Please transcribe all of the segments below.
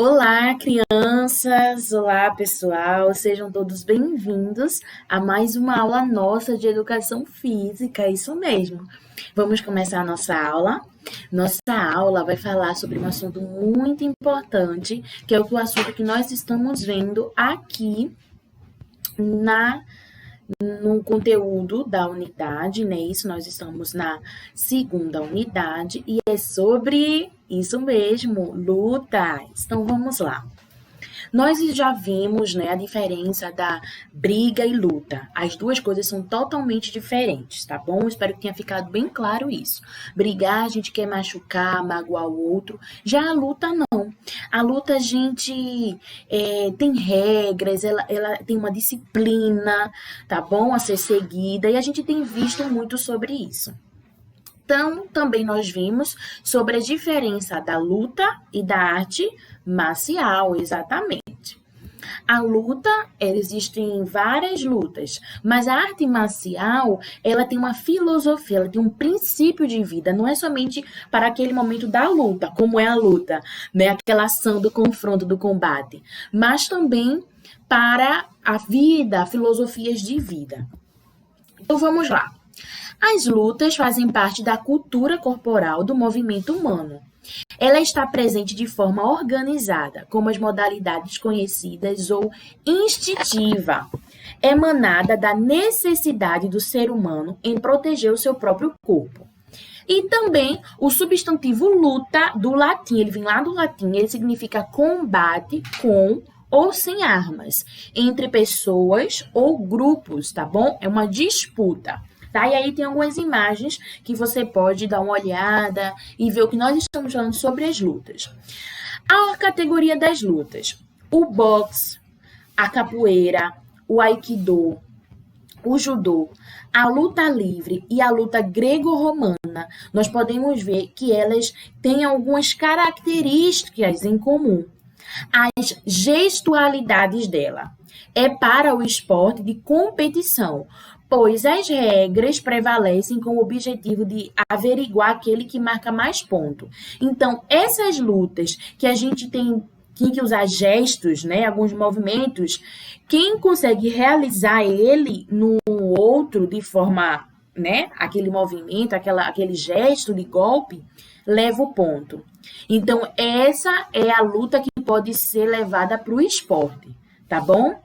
Olá, crianças! Olá, pessoal! Sejam todos bem-vindos a mais uma aula nossa de educação física, isso mesmo. Vamos começar a nossa aula. Nossa aula vai falar sobre um assunto muito importante, que é o assunto que nós estamos vendo aqui no conteúdo da unidade, né? Isso, nós estamos na segunda unidade e é sobre isso mesmo, lutas. Então, vamos lá. Nós já vimos, né, a diferença da briga e luta. As duas coisas são totalmente diferentes, tá bom? Espero que tenha ficado bem claro isso. Brigar, a gente quer machucar, magoar o outro. Já a luta, não. A luta, a gente tem regras, ela tem uma disciplina, tá bom? A ser seguida, e a gente tem visto muito sobre isso. Então, também nós vimos sobre a diferença da luta e da arte marcial, exatamente. A luta, existem várias lutas, mas a arte marcial, ela tem uma filosofia, ela tem um princípio de vida, não é somente para aquele momento da luta, como é a luta, né? Aquela ação do confronto, do combate, mas também para a vida, filosofias de vida. Então, vamos lá. As lutas fazem parte da cultura corporal do movimento humano. Ela está presente de forma organizada, como as modalidades conhecidas ou instintiva, emanada da necessidade do ser humano em proteger o seu próprio corpo. E também o substantivo luta, do latim, ele vem lá do latim, ele significa combate com ou sem armas, entre pessoas ou grupos, tá bom? É uma disputa. Tá? E aí tem algumas imagens que você pode dar uma olhada e ver o que nós estamos falando sobre as lutas. A categoria das lutas: o boxe, a capoeira, o aikido, o judô, a luta livre e a luta grego-romana, nós podemos ver que elas têm algumas características em comum. As gestualidades dela é para o esporte de competição, pois as regras prevalecem com o objetivo de averiguar aquele que marca mais ponto. Então, essas lutas que a gente tem que usar gestos, né, alguns movimentos, quem consegue realizar ele no outro de forma, né, aquele movimento, aquele gesto de golpe, leva o ponto. Então, essa é a luta que pode ser levada para o esporte, tá bom?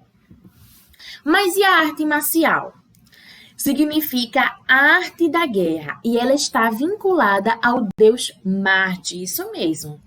Mas e a arte marcial? Significa arte da guerra e ela está vinculada ao deus Marte, isso mesmo.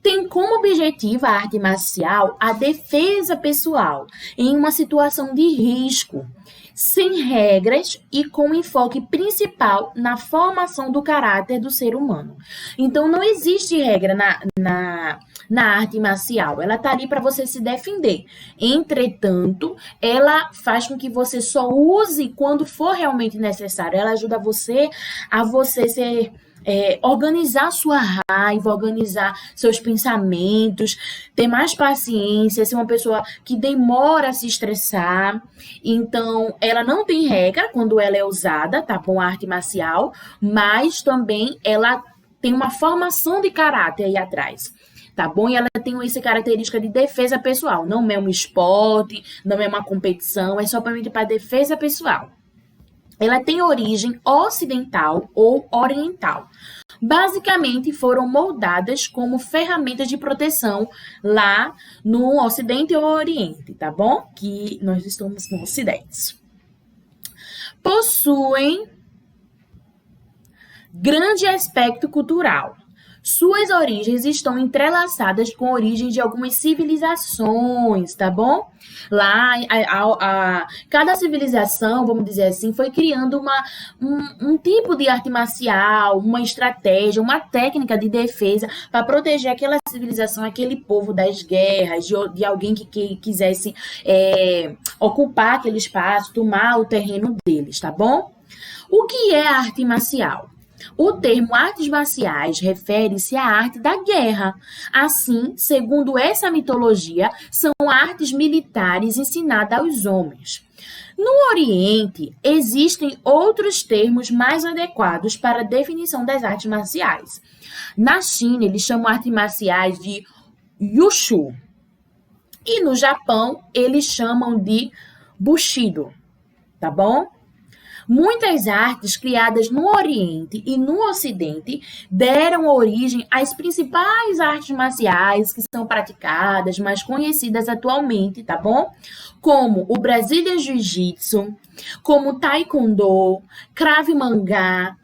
Tem como objetivo a arte marcial a defesa pessoal em uma situação de risco, sem regras e com enfoque principal na formação do caráter do ser humano. Então, não existe regra na arte marcial, ela está ali para você se defender. Entretanto, ela faz com que você só use quando for realmente necessário. Ela ajuda você a você ser... organizar sua raiva, organizar seus pensamentos, ter mais paciência, ser uma pessoa que demora a se estressar. Então, ela não tem regra quando ela é usada, tá bom? A arte marcial, mas também ela tem uma formação de caráter aí atrás. Tá bom? E ela tem essa característica de defesa pessoal. Não é um esporte, não é uma competição, é somente para defesa pessoal. Ela tem origem ocidental ou oriental. Basicamente, foram moldadas como ferramentas de proteção lá no Ocidente ou Oriente, tá bom? Que nós estamos no Ocidente. Possuem grande aspecto cultural. Suas origens estão entrelaçadas com a origem de algumas civilizações, tá bom? Lá, cada civilização, vamos dizer assim, foi criando um tipo de arte marcial, uma estratégia, uma técnica de defesa para proteger aquela civilização, aquele povo das guerras, de alguém que quisesse ocupar aquele espaço, tomar o terreno deles, tá bom? O que é a arte marcial? O termo artes marciais refere-se à arte da guerra. Assim, segundo essa mitologia, são artes militares ensinadas aos homens. No Oriente, existem outros termos mais adequados para a definição das artes marciais. Na China, eles chamam artes marciais de Yushu. E no Japão, eles chamam de Bushido, tá bom? Muitas artes criadas no Oriente e no Ocidente deram origem às principais artes marciais que são praticadas, mais conhecidas atualmente, tá bom? Como o Brazilian Jiu-Jitsu, como Taekwondo, Krav Maga,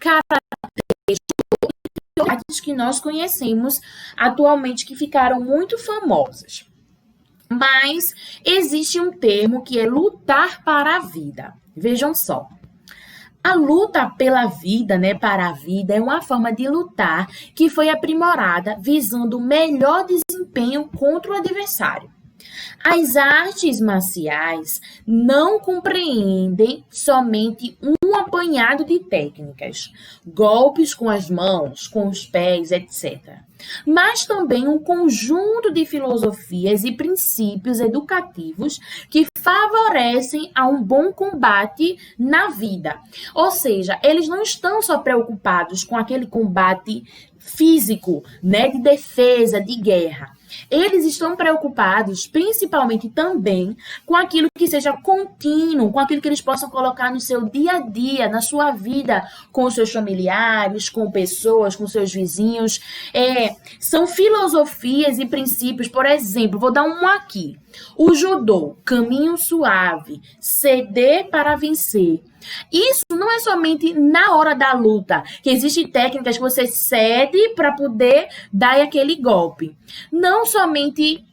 artes que nós conhecemos atualmente que ficaram muito famosas. Mas existe um termo que é lutar para a vida. Vejam só. A luta pela vida, né, para a vida, é uma forma de lutar que foi aprimorada visando o melhor desempenho contra o adversário. As artes marciais não compreendem somente um apanhado de técnicas, golpes com as mãos, com os pés, etc., mas também um conjunto de filosofias e princípios educativos que favorecem a um bom combate na vida. Ou seja, eles não estão só preocupados com aquele combate físico, né, de defesa, de guerra. Eles estão preocupados, principalmente também, com aquilo que seja contínuo, com aquilo que eles possam colocar no seu dia a dia, na sua vida, com os seus familiares, com pessoas, com seus vizinhos. São filosofias e princípios, por exemplo, vou dar um aqui. O judô, caminho suave, ceder para vencer. Isso não é somente na hora da luta, que existem técnicas que você cede para poder dar aquele golpe. Não somente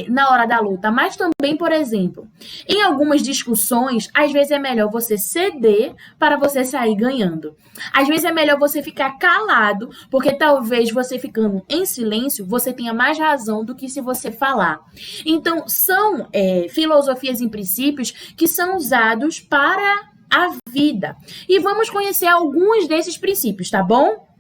na hora da luta, mas também, por exemplo, em algumas discussões, às vezes é melhor você ceder para você sair ganhando. Às vezes é melhor você ficar calado, porque talvez você ficando em silêncio, você tenha mais razão do que se você falar. Então, são filosofias e princípios que são usados para a vida. E vamos conhecer alguns desses princípios, tá bom?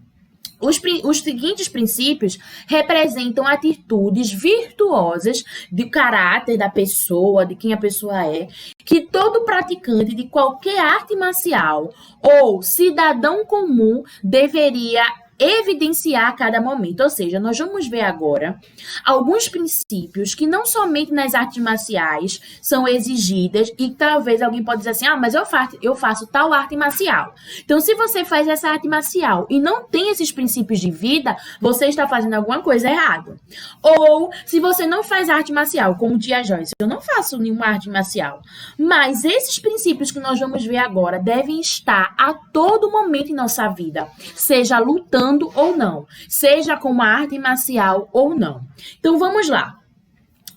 Os seguintes princípios representam atitudes virtuosas do caráter da pessoa, de quem a pessoa é, que todo praticante de qualquer arte marcial ou cidadão comum deveria evidenciar a cada momento. Ou seja, nós vamos ver agora alguns princípios que não somente nas artes marciais são exigidas e talvez alguém pode dizer assim, mas eu faço tal arte marcial. Então, se você faz essa arte marcial e não tem esses princípios de vida, você está fazendo alguma coisa errada. Ou, se você não faz arte marcial, como Tia Joyce, eu não faço nenhuma arte marcial, mas esses princípios que nós vamos ver agora devem estar a todo momento em nossa vida, seja lutando ou não, seja com uma arte marcial ou não. Então vamos lá.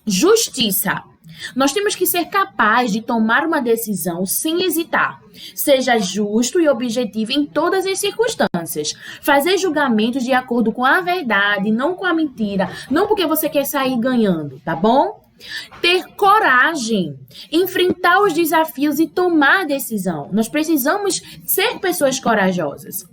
Justiça. Nós temos que ser capazes de tomar uma decisão sem hesitar. Seja justo e objetivo em todas as circunstâncias. Fazer julgamentos de acordo com a verdade, não com a mentira, não porque você quer sair ganhando, tá bom? Ter coragem, enfrentar os desafios e tomar decisão. Nós precisamos ser pessoas corajosas.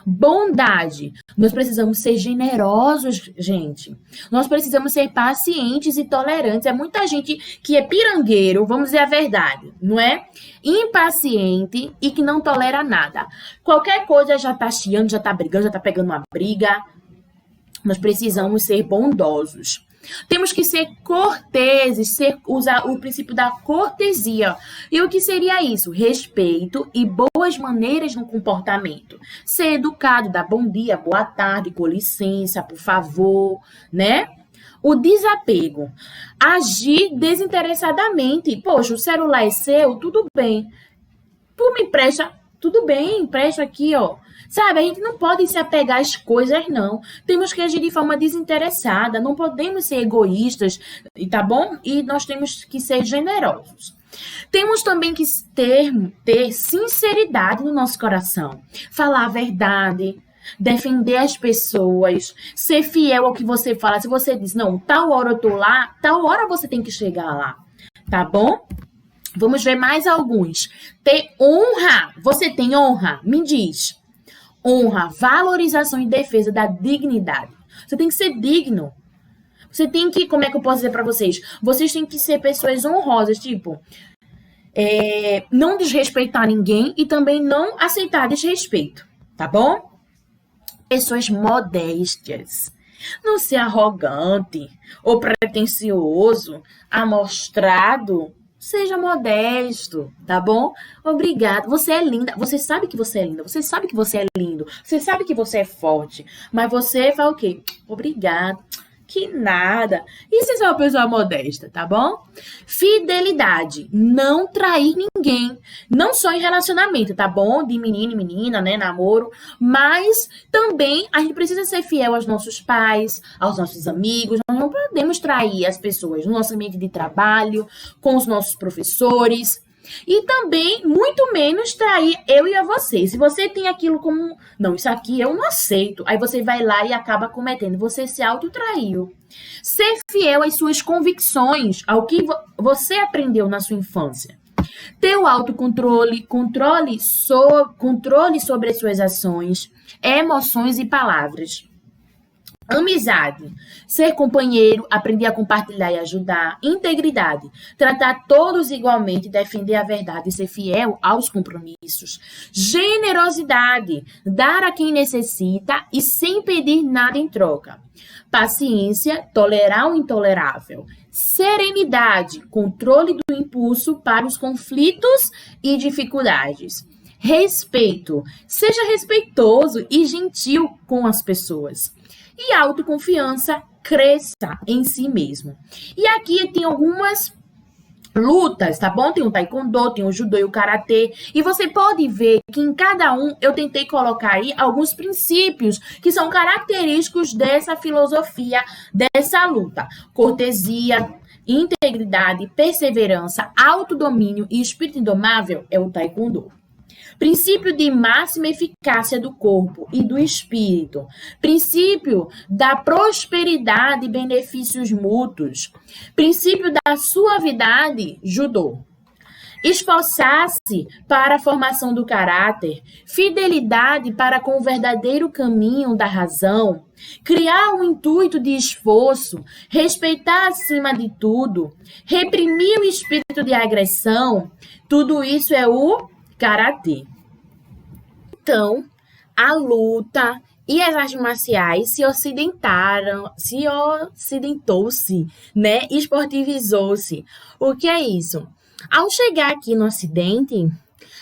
Bondade. Nós precisamos ser generosos, gente. Nós precisamos ser pacientes e tolerantes. É muita gente que é pirangueiro, vamos dizer a verdade, não é? Impaciente e que não tolera nada. Qualquer coisa já tá chiando, já tá brigando, já tá pegando uma briga. Nós precisamos ser bondosos. Temos que ser corteses, usar o princípio da cortesia. E o que seria isso? Respeito e boas maneiras no comportamento. Ser educado, dar bom dia, boa tarde, com licença, por favor, né? O desapego. Agir desinteressadamente. Poxa, o celular é seu, tudo bem. Tu me empresta, tudo bem, empresta aqui, ó. Sabe, a gente não pode se apegar às coisas, não. Temos que agir de forma desinteressada, não podemos ser egoístas, tá bom? E nós temos que ser generosos. Temos também que ter sinceridade no nosso coração. Falar a verdade, defender as pessoas, ser fiel ao que você fala. Se você diz, não, tal hora eu tô lá, tal hora você tem que chegar lá, tá bom? Vamos ver mais alguns. Ter honra. Você tem honra? Me diz. Honra, valorização e defesa da dignidade. Você tem que ser digno. Você tem que, como é que eu posso dizer para vocês? Vocês têm que ser pessoas honrosas, tipo, não desrespeitar ninguém e também não aceitar desrespeito, tá bom? Pessoas modestas. Não ser arrogante ou pretensioso, amostrado. Seja modesto, tá bom? Obrigado. Você é linda. Você sabe que você é linda. Você sabe que você é lindo. Você sabe que você é forte. Mas você vai o quê? Obrigado. Que nada. Isso é uma pessoa modesta, tá bom? Fidelidade. Não trair ninguém. Não só em relacionamento, tá bom? De menino e menina, né? Namoro. Mas também a gente precisa ser fiel aos nossos pais, aos nossos amigos. Nós não podemos trair as pessoas no nosso ambiente de trabalho, com os nossos professores. E também, muito menos, trair eu e a você. Se você tem aquilo como, não, isso aqui eu não aceito. Aí você vai lá e acaba cometendo. Você se autotraiu. Ser fiel às suas convicções, ao que você aprendeu na sua infância. Ter o autocontrole, controle sobre as suas ações, emoções e palavras. Amizade, ser companheiro, aprender a compartilhar e ajudar. Integridade, tratar todos igualmente, defender a verdade e ser fiel aos compromissos. Generosidade, dar a quem necessita e sem pedir nada em troca. Paciência, tolerar o intolerável. Serenidade, controle do impulso para os conflitos e dificuldades. Respeito, seja respeitoso e gentil com as pessoas. E autoconfiança, cresça em si mesmo. E aqui tem algumas lutas, tá bom? Tem o taekwondo, tem o judô e o karatê. E você pode ver que em cada um eu tentei colocar aí alguns princípios que são característicos dessa filosofia, dessa luta. Cortesia, integridade, perseverança, autodomínio e espírito indomável é o taekwondo. Princípio de máxima eficácia do corpo e do espírito. Princípio da prosperidade e benefícios mútuos. Princípio da suavidade, judô. Esforçar-se para a formação do caráter. Fidelidade para com o verdadeiro caminho da razão. Criar um intuito de esforço. Respeitar acima de tudo. Reprimir o espírito de agressão. Tudo isso é o karatê. Então, a luta e as artes marciais se ocidentou-se, né? Esportivizou-se. O que é isso? Ao chegar aqui no Ocidente,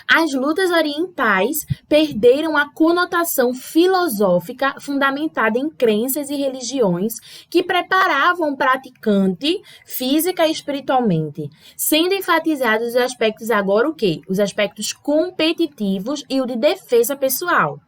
as lutas orientais perderam a conotação filosófica fundamentada em crenças e religiões que preparavam o praticante física e espiritualmente, sendo enfatizados os aspectos agora o quê? Os aspectos competitivos e o de defesa pessoal.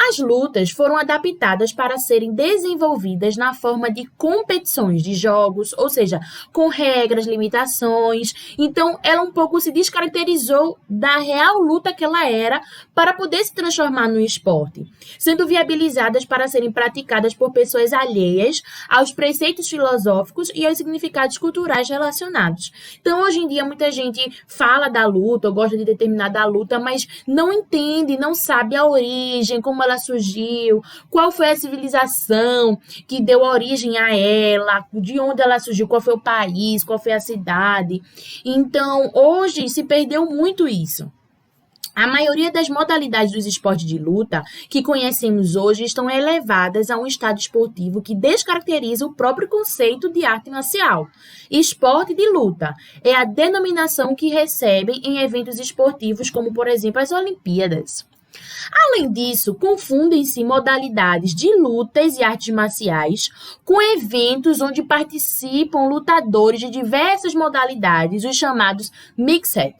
As lutas foram adaptadas para serem desenvolvidas na forma de competições de jogos, ou seja, com regras, limitações. Então, ela um pouco se descaracterizou da real luta que ela era para poder se transformar no esporte, sendo viabilizadas para serem praticadas por pessoas alheias aos preceitos filosóficos e aos significados culturais relacionados. Então, hoje em dia, muita gente fala da luta, ou gosta de determinada luta, mas não entende, não sabe a origem, como ela surgiu, qual foi a civilização que deu origem a ela, de onde ela surgiu, qual foi o país, qual foi a cidade. Então, hoje se perdeu muito isso. A maioria das modalidades dos esportes de luta que conhecemos hoje estão elevadas a um estado esportivo que descaracteriza o próprio conceito de arte marcial. Esporte de luta é a denominação que recebem em eventos esportivos como, por exemplo, as Olimpíadas. Além disso, confundem-se modalidades de lutas e artes marciais com eventos onde participam lutadores de diversas modalidades, os chamados Mixed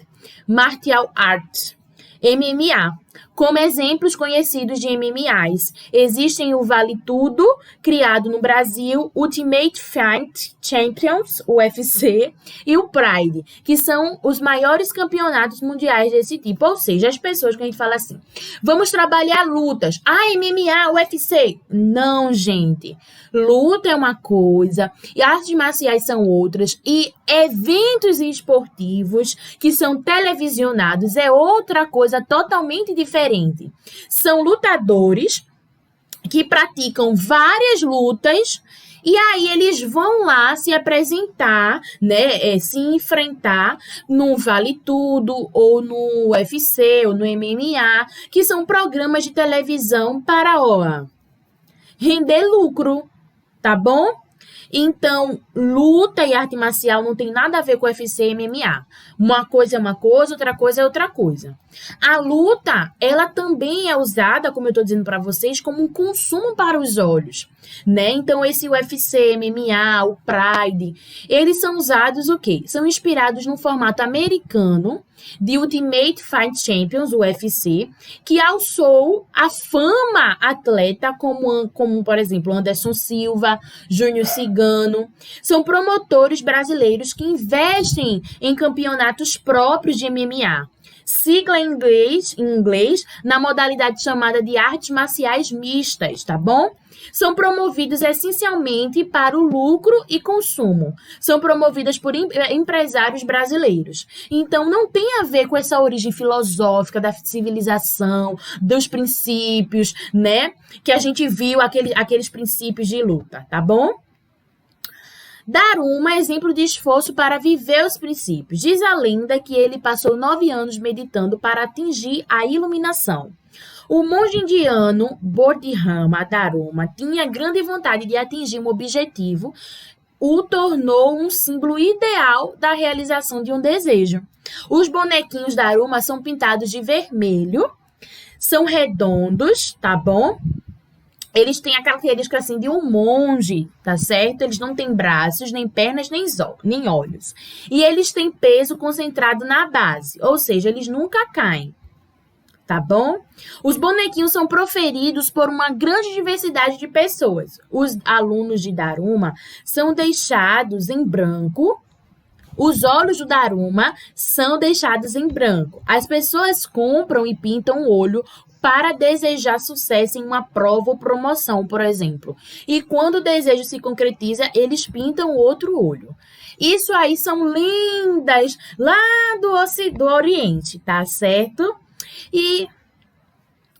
Martial Arts, MMA. Como exemplos conhecidos de MMAs, existem o Vale Tudo, criado no Brasil, Ultimate Fight Champions, UFC, e o Pride, que são os maiores campeonatos mundiais desse tipo. Ou seja, as pessoas que a gente fala assim, vamos trabalhar lutas. MMA, UFC. Não, gente. Luta é uma coisa, e artes marciais são outras, e eventos esportivos que são televisionados é outra coisa totalmente diferente. São lutadores que praticam várias lutas e aí eles vão lá se apresentar, né, se enfrentar no Vale Tudo ou no UFC ou no MMA, que são programas de televisão para, render lucro. tá bom? Então, luta e arte marcial não tem nada a ver com UFC e MMA. Uma coisa é uma coisa, outra coisa é outra coisa. A luta, ela também é usada, como eu estou dizendo para vocês, como um consumo para os olhos, né? Então, esse UFC, MMA, o Pride, eles são usados o quê? São inspirados no formato americano de Ultimate Fight Champions, o UFC, que alçou a fama atleta como, por exemplo, Anderson Silva, Júnior Cigano. São promotores brasileiros que investem em campeonatos próprios de MMA. Sigla em inglês, na modalidade chamada de artes marciais mistas, tá bom? São promovidos essencialmente para o lucro e consumo. São promovidas por empresários brasileiros. Então, não tem a ver com essa origem filosófica da civilização, dos princípios, né? Que a gente viu, aqueles princípios de luta, tá bom? Daruma é exemplo de esforço para viver os princípios. Diz a lenda que ele passou 9 anos meditando para atingir a iluminação. O monge indiano Bodhidharma Daruma tinha grande vontade de atingir um objetivo, o tornou um símbolo ideal da realização de um desejo. Os bonequinhos Daruma são pintados de vermelho, são redondos, tá bom? Eles têm a característica assim de um monge, tá certo? Eles não têm braços, nem pernas, nem olhos. E eles têm peso concentrado na base, ou seja, eles nunca caem, tá bom? Os bonequinhos são proferidos por uma grande diversidade de pessoas. Os alunos de Daruma são deixados em branco. Os olhos do Daruma são deixados em branco. As pessoas compram e pintam o olho para desejar sucesso em uma prova ou promoção, por exemplo. E quando o desejo se concretiza, eles pintam o outro olho. Isso aí são lendas lá do Oriente, tá certo? E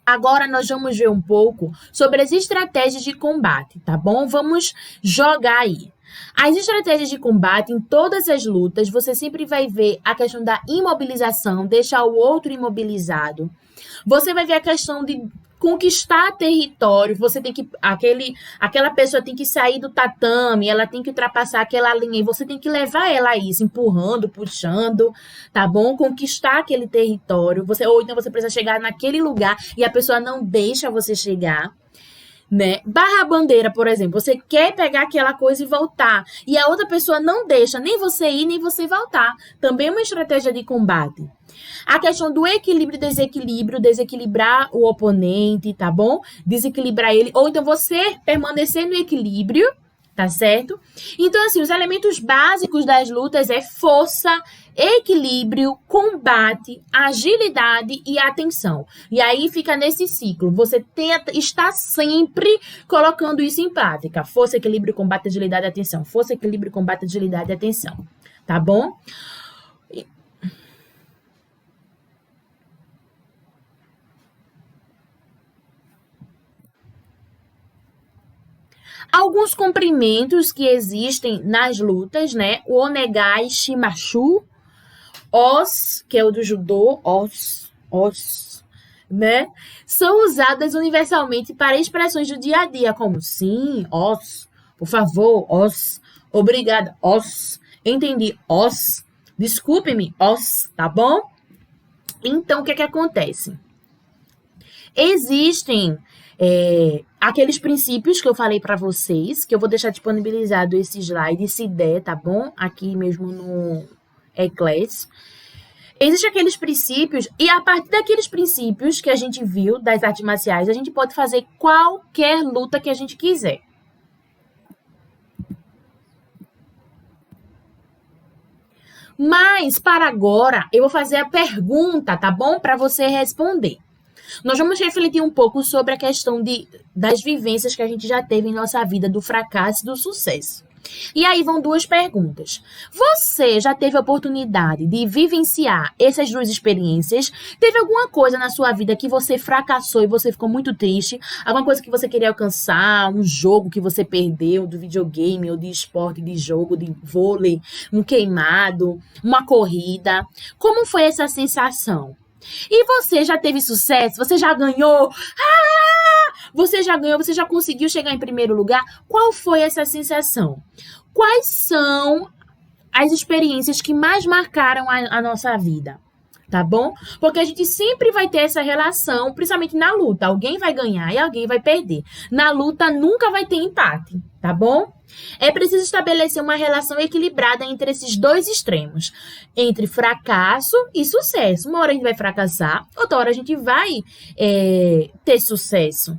agora nós vamos ver um pouco sobre as estratégias de combate, tá bom? Vamos jogar aí. As estratégias de combate em todas as lutas, você sempre vai ver a questão da imobilização, deixar o outro imobilizado. Você vai ver a questão de conquistar território, você tem que aquela pessoa tem que sair do tatame, ela tem que ultrapassar aquela linha e você tem que levar ela a isso, empurrando, puxando, tá bom? Conquistar aquele território, ou então você precisa chegar naquele lugar e a pessoa não deixa você chegar. Né? Barra a bandeira, por exemplo, você quer pegar aquela coisa e voltar, e a outra pessoa não deixa nem você ir, nem você voltar. Também é uma estratégia de combate. A questão do equilíbrio e desequilíbrio, desequilibrar o oponente, tá bom? Desequilibrar ele, ou então você permanecer no equilíbrio, tá certo? Então, assim, os elementos básicos das lutas é força, equilíbrio, combate, agilidade e atenção. E aí fica nesse ciclo. Você está sempre colocando isso em prática. Força, equilíbrio, combate, agilidade e atenção. Força, equilíbrio, combate, agilidade e atenção. Tá bom? Alguns comprimentos que existem nas lutas, né? O Onegai Shimashu, que é o do judô, né? São usadas universalmente para expressões do dia a dia, como sim, por favor, obrigada, entendi, desculpe-me, tá bom? Então, o que acontece? Existem aqueles princípios que eu falei para vocês, que eu vou deixar disponibilizado esse slide, se der, tá bom? Aqui mesmo no Eclass. Existem aqueles princípios, e a partir daqueles princípios que a gente viu das artes marciais, a gente pode fazer qualquer luta que a gente quiser. Mas, para agora, eu vou fazer a pergunta, tá bom? Para você responder. Nós vamos refletir um pouco sobre a questão das vivências que a gente já teve em nossa vida, do fracasso e do sucesso. E aí vão duas perguntas. Você já teve a oportunidade de vivenciar essas duas experiências? Teve alguma coisa na sua vida que você fracassou e você ficou muito triste? Alguma coisa que você queria alcançar? Um jogo que você perdeu, do videogame ou de esporte, de jogo, de vôlei, um queimado, uma corrida? Como foi essa sensação? E você já teve sucesso? Você já ganhou? Você já ganhou, você já conseguiu chegar em primeiro lugar? Qual foi essa sensação? Quais são as experiências que mais marcaram a nossa vida? Tá bom? Porque a gente sempre vai ter essa relação, principalmente na luta. Alguém vai ganhar e alguém vai perder. Na luta nunca vai ter empate, tá bom? É preciso estabelecer uma relação equilibrada entre esses dois extremos, entre fracasso e sucesso. Uma hora a gente vai fracassar, outra hora a gente vai ter sucesso.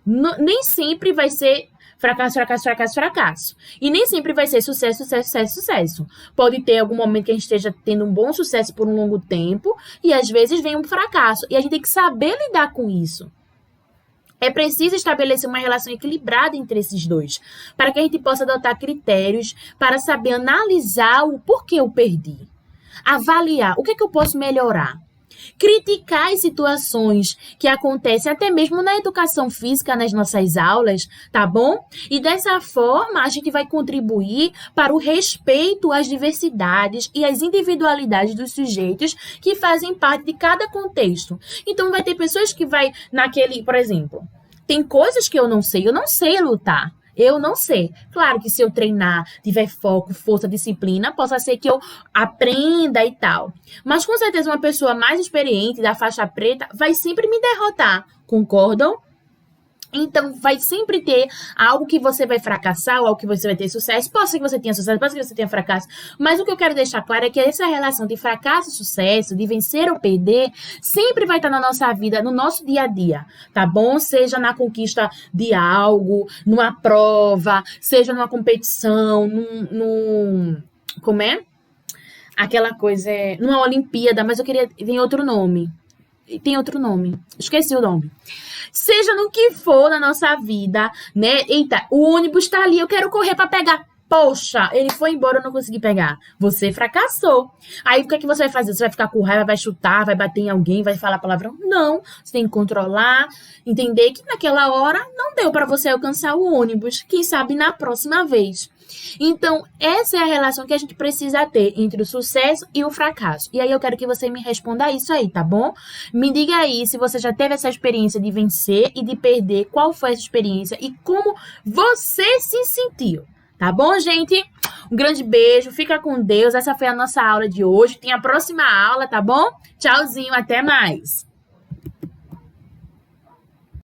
Nem sempre vai ser fracasso, fracasso, fracasso, fracasso. E nem sempre vai ser sucesso, sucesso, sucesso, sucesso. Pode ter algum momento que a gente esteja tendo um bom sucesso por um longo tempo e às vezes vem um fracasso. E a gente tem que saber lidar com isso. É preciso estabelecer uma relação equilibrada entre esses dois, para que a gente possa adotar critérios para saber analisar o porquê eu perdi. Avaliar o que eu posso melhorar. Criticar as situações que acontecem até mesmo na educação física, nas nossas aulas, tá bom? E dessa forma, a gente vai contribuir para o respeito às diversidades e às individualidades dos sujeitos que fazem parte de cada contexto. Então, vai ter pessoas que vai naquele, por exemplo, tem coisas que eu não sei lutar. Eu não sei. Claro que se eu treinar, tiver foco, força, disciplina, possa ser que eu aprenda e tal. Mas com certeza uma pessoa mais experiente da faixa preta vai sempre me derrotar. Concordam? Então, vai sempre ter algo que você vai fracassar, algo que você vai ter sucesso. Pode ser que você tenha sucesso, pode ser que você tenha fracasso. Mas o que eu quero deixar claro é que essa relação de fracasso e sucesso, de vencer ou perder, sempre vai estar na nossa vida, no nosso dia a dia, tá bom? Seja na conquista de algo, numa prova, seja numa competição, como é? Aquela coisa, numa Olimpíada, mas eu queria... Tem outro nome. Esqueci o nome. Seja no que for na nossa vida, né? Eita, o ônibus tá ali, eu quero correr pra pegar. Poxa, ele foi embora, eu não consegui pegar. Você fracassou. Aí, o que é que você vai fazer? Você vai ficar com raiva, vai chutar, vai bater em alguém, vai falar palavrão? Não. Você tem que controlar, entender que naquela hora não deu pra você alcançar o ônibus. Quem sabe na próxima vez. Então, essa é a relação que a gente precisa ter entre o sucesso e o fracasso. E aí eu quero que você me responda isso aí, tá bom? Me diga aí se você já teve essa experiência de vencer e de perder, qual foi essa experiência e como você se sentiu. Tá bom, gente? Um grande beijo, fica com Deus. Essa foi a nossa aula de hoje. Tem a próxima aula, tá bom? Tchauzinho, até mais!